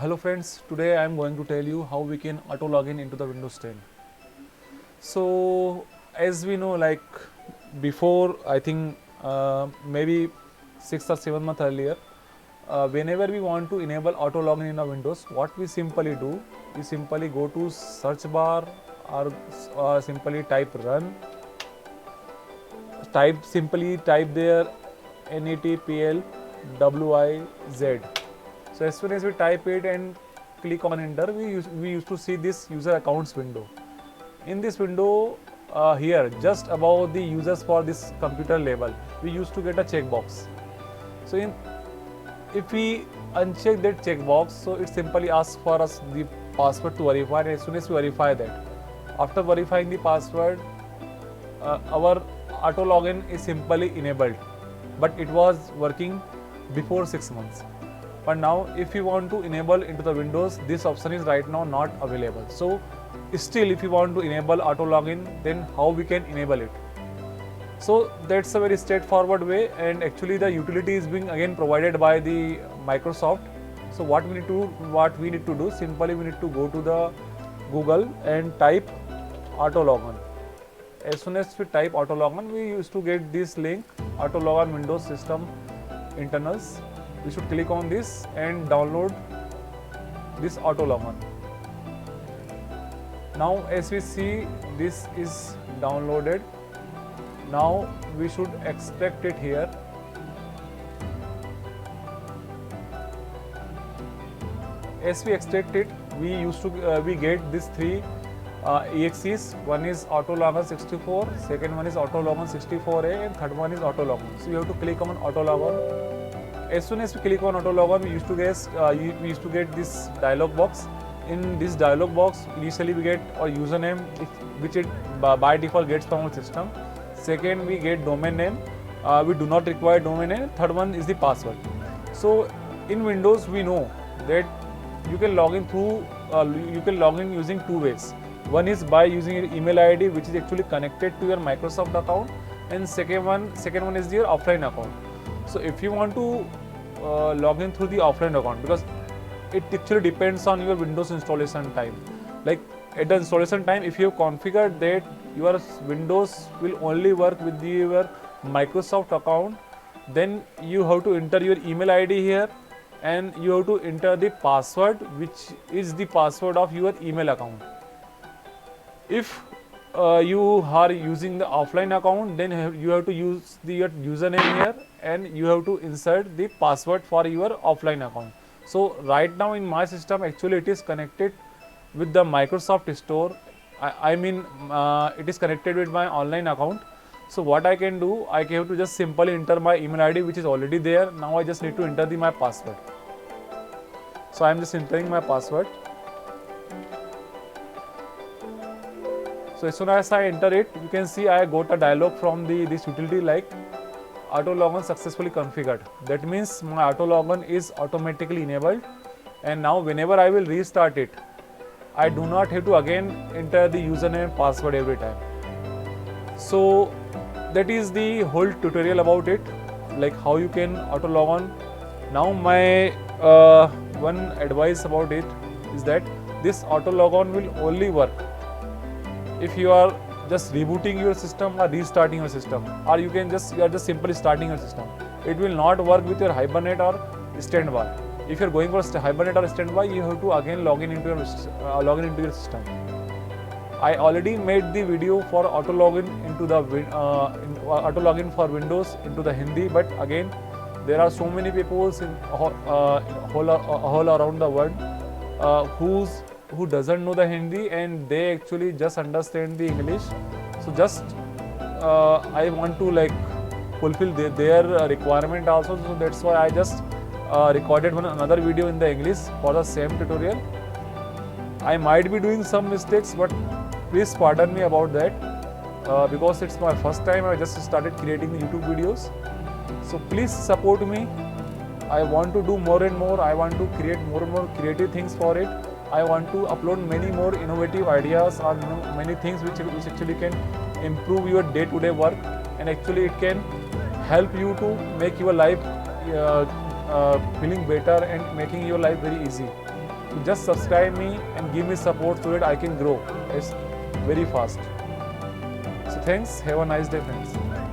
Hello friends, today I am going to tell you how we can auto login into the Windows 10. So as we know, like before, I think maybe 6 or 7 months earlier, whenever we want to enable auto login in a Windows, what we simply do, we simply go to search bar or simply type run, simply type there NETPL WIZ. So as soon as we type it and click on enter, we used to see this user accounts window. In this window here, just above the users for this computer label, we used to get a checkbox. So if we uncheck that checkbox, so it simply asks for us the password to verify, and as soon as we verify that, after verifying the password, our auto login is simply enabled, but it was working before 6 months. But now if you want to enable into the Windows, this option is right now not available. So still, if you want to enable auto login, then how we can enable it? So that's a very straightforward way, and actually the utility is being again provided by the Microsoft. So what we need to do, simply we need to go to the Google and type auto login. As soon as we type auto login, we used to get this link, auto login Windows system internals. We should click on this and download this auto login. Now as we see, this is downloaded. Now we should extract it here. As we extract it, we get these three exes. One is auto login 64, second one is auto login 64A, and third one is auto login. So you have to click on auto login. As soon as we click on auto login, we used to get this dialog box. In this dialog box, initially we get a username, which it by default gets from our system. Second, we get domain name. We do not require domain name. Third one is the password. So in Windows, we know that you can log in using two ways. One is by using your email ID, which is actually connected to your Microsoft account, and second one is your offline account. So if you want to log in through the offline account, because it actually depends on your Windows installation time. Like at the installation time, if you have configured that your Windows will only work with your Microsoft account, then you have to enter your email ID here, and you have to enter the password, which is the password of your email account. If you are using the offline account, then you have to use your username here, and you have to insert the password for your offline account. So right now in my system, actually it is connected with the Microsoft Store. It is connected with my online account. So what I can do, I have to just simply enter my email ID, which is already there. Now I just need to enter my password. So I am just entering my password. So as soon as I enter it, you can see I got a dialog from this utility like auto login successfully configured. That means my auto login is automatically enabled, and now whenever I will restart it, I do not have to again enter the username and password every time. So that is the whole tutorial about it, like how you can auto log on. Now my one advice about it is that this auto log on will only work if you are just rebooting your system or restarting your system, or you are just simply starting your system. It will not work with your Hibernate or Standby. If you are going for Hibernate or Standby, you have to again log in into your system. I already made the video for auto login into the auto login for Windows into the Hindi, but again there are so many people in all around the world who doesn't know the Hindi, and they actually just understand the English. So just I want to like fulfill their requirement also. So that's why I just recorded another video in the English for the same tutorial. I might be doing some mistakes, but please pardon me about that because it's my first time. I just started creating the YouTube videos. So please support me. I want to do more and more. I want to create more and more creative things for it. I want to upload many more innovative ideas or many things which actually can improve your day-to-day work, and actually it can help you to make your life feeling better and making your life very easy. So just subscribe me and give me support so that I can grow very fast. So thanks. Have a nice day, friends.